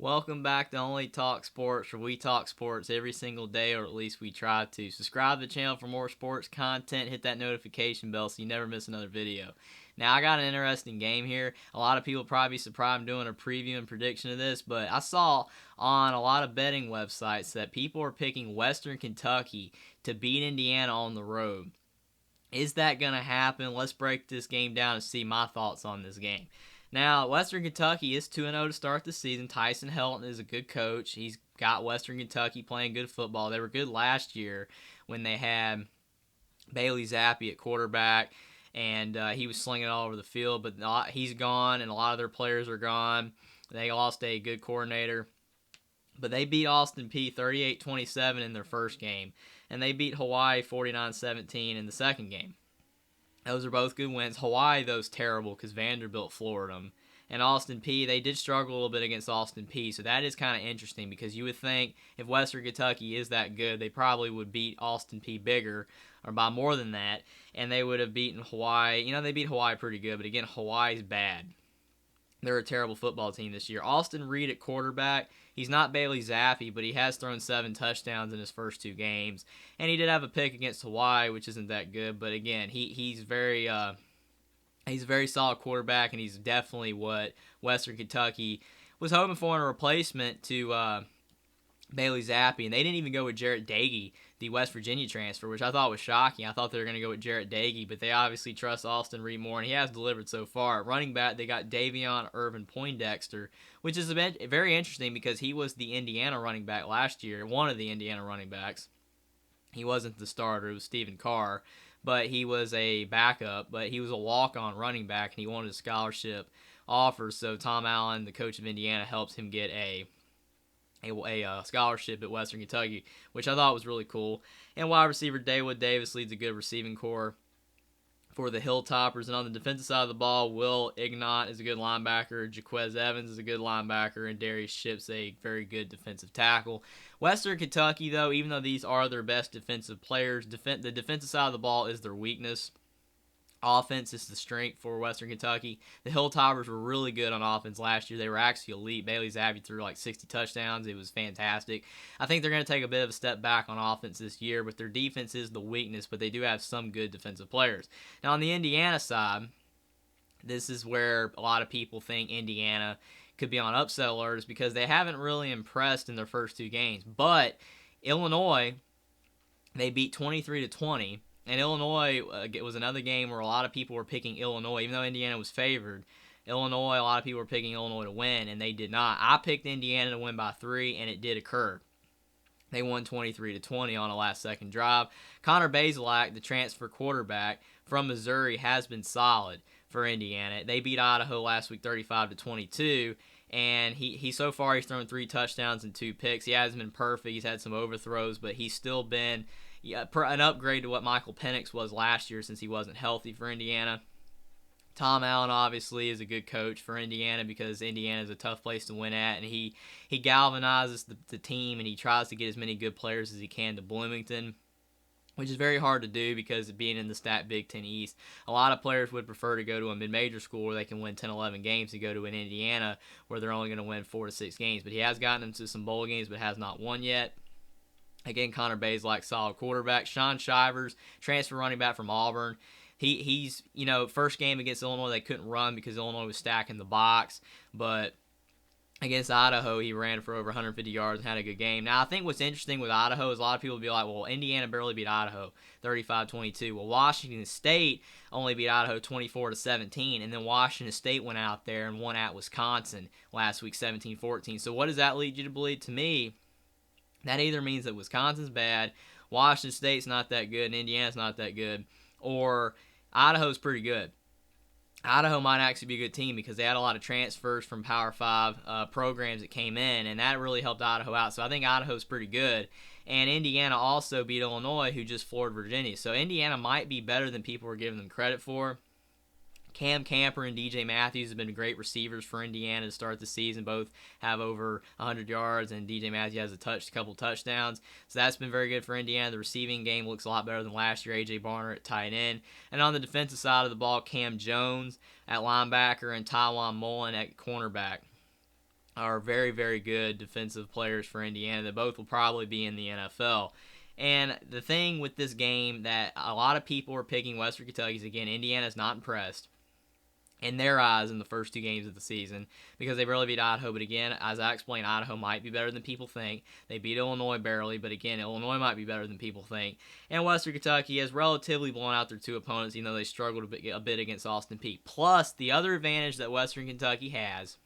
Welcome back to Only Talk Sports, where we talk sports every single day, or at least we try to. Subscribe to the channel for more sports content. Hit that notification bell so you never miss another video. Now, I got an interesting game here. A lot of people probably be surprised I'm doing a preview and prediction of this, but I saw on a lot of betting websites that people are picking Western Kentucky to beat Indiana on the road. Is that going to happen? Let's break this game down and see my thoughts on this game. Now, Western Kentucky is 2-0 to start the season. Tyson Helton is a good coach. He's got Western Kentucky playing good football. They were good last year when they had Bailey Zappi at quarterback, and he was slinging it all over the field, but he's gone, and a lot of their players are gone. They lost a good coordinator. But they beat Austin Peay 38-27 in their first game, and they beat Hawaii 49-17 in the second game. Those are both good wins. Hawaii, though, is terrible because Vanderbilt floored them. And Austin Peay, they did struggle a little bit against Austin Peay, so that is kind of interesting because you would think if Western Kentucky is that good, they probably would beat Austin Peay bigger or by more than that, and they would have beaten Hawaii. You know, they beat Hawaii pretty good, but again, Hawaii's bad. They're a terrible football team this year. Austin Reed at quarterback. He's not Bailey Zappi, but he has thrown 7 touchdowns in his first 2 games. And he did have a pick against Hawaii, which isn't that good. But again, he's a very solid quarterback, and he's definitely what Western Kentucky was hoping for in a replacement to Bailey Zappi, and they didn't even go with Jarret Doege, the West Virginia transfer, which I thought was shocking. I thought they were going to go with Jarret Doege, but they obviously trust Austin Reed more, and he has delivered so far. At running back, they got Davion Irvin Poindexter, which is very interesting because he was the Indiana running back last year, one of the Indiana running backs. He wasn't the starter, it was Stephen Carr, but he was a backup, but he was a walk-on running back, and he wanted a scholarship offer, so Tom Allen, the coach of Indiana, helps him get a scholarship at Western Kentucky, which I thought was really cool. And wide receiver Dawood Davis leads a good receiving corps for the Hilltoppers. And on the defensive side of the ball, Will Ignont is a good linebacker, Jaquez Evans is a good linebacker, and Darius Shipp's a very good defensive tackle. Western Kentucky, though, even though these are their best defensive players, the defensive side of the ball is their weakness. Offense is the strength for Western Kentucky. The Hilltoppers were really good on offense last year. They were actually elite. Bailey Zappi threw like 60 touchdowns. It was fantastic. I think they're going to take a bit of a step back on offense this year, but their defense is the weakness, but they do have some good defensive players. Now, on the Indiana side, this is where a lot of people think Indiana could be on upset alerts because they haven't really impressed in their first 2 games. But Illinois, they beat 23-20. And Illinois was another game where a lot of people were picking Illinois, even though Indiana was favored. Illinois, a lot of people were picking Illinois to win, and they did not. I picked Indiana to win by 3, and it did occur. They won 23-20 on a last-second drive. Connor Bazelak, the transfer quarterback from Missouri, has been solid for Indiana. They beat Idaho last week 35-22, and he so far he's thrown 3 touchdowns and 2 picks. He hasn't been perfect. He's had some overthrows, but he's still been an upgrade to what Michael Penix was last year since he wasn't healthy for Indiana. Tom Allen obviously is a good coach for Indiana because Indiana is a tough place to win at, and he galvanizes the team, and he tries to get as many good players as he can to Bloomington, which is very hard to do because of being in the stat Big Ten East. A lot of players would prefer to go to a mid-major school where they can win 10, 11 games to go to an Indiana where they're only going to win 4 to 6 games. But he has gotten into some bowl games but has not won yet. Again, Connor Bazelak, solid quarterback. Shaun Shivers, transfer running back from Auburn. He's first game against Illinois, they couldn't run because Illinois was stacking the box. But against Idaho, he ran for over 150 yards and had a good game. Now, I think what's interesting with Idaho is a lot of people will be like, well, Indiana barely beat Idaho 35-22. Well, Washington State only beat Idaho 24-17, and then Washington State went out there and won at Wisconsin last week 17-14. So what does that lead you to believe? To me, that either means that Wisconsin's bad, Washington State's not that good, and Indiana's not that good, or Idaho's pretty good. Idaho might actually be a good team because they had a lot of transfers from Power 5 programs that came in, and that really helped Idaho out. So I think Idaho's pretty good. And Indiana also beat Illinois, who just floored Virginia. So Indiana might be better than people are giving them credit for. Cam Camper and DJ Matthews have been great receivers for Indiana to start the season. Both have over 100 yards, and DJ Matthews has a couple touchdowns. So that's been very good for Indiana. The receiving game looks a lot better than last year. A.J. Barner at tight end. And on the defensive side of the ball, Cam Jones at linebacker and Tywone Mullen at cornerback. are very, very good defensive players for Indiana that both will probably be in the NFL. And the thing with this game that a lot of people are picking Western Kentucky is, again, Indiana's not impressed in their eyes in the first 2 games of the season because they barely beat Idaho. But again, as I explained, Idaho might be better than people think. They beat Illinois barely, but again, Illinois might be better than people think. And Western Kentucky has relatively blown out their 2 opponents, even though they struggled a bit against Austin Peay. Plus, the other advantage that Western Kentucky has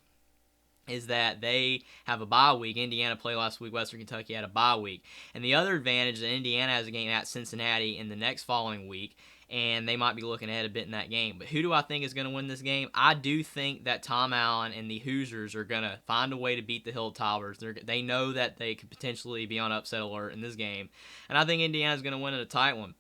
is that they have a bye week. Indiana played last week. Western Kentucky had a bye week. And the other advantage is that Indiana has a game at Cincinnati in the next following week, and they might be looking ahead a bit in that game. But who do I think is going to win this game? I do think that Tom Allen and the Hoosiers are going to find a way to beat the Hilltoppers. They know that they could potentially be on upset alert in this game. And I think Indiana's going to win in a tight one.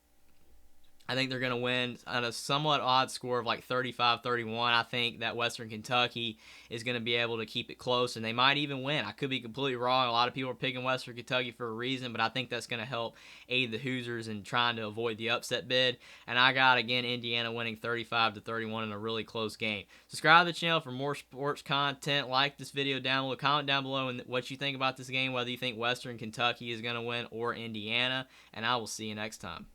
I think they're going to win at a somewhat odd score of like 35-31. I think that Western Kentucky is going to be able to keep it close, and they might even win. I could be completely wrong. A lot of people are picking Western Kentucky for a reason, but I think that's going to help aid the Hoosiers in trying to avoid the upset bid. And I got, again, Indiana winning 35-31 in a really close game. Subscribe to the channel for more sports content. Like this video down below. Comment down below what you think about this game, whether you think Western Kentucky is going to win or Indiana, and I will see you next time.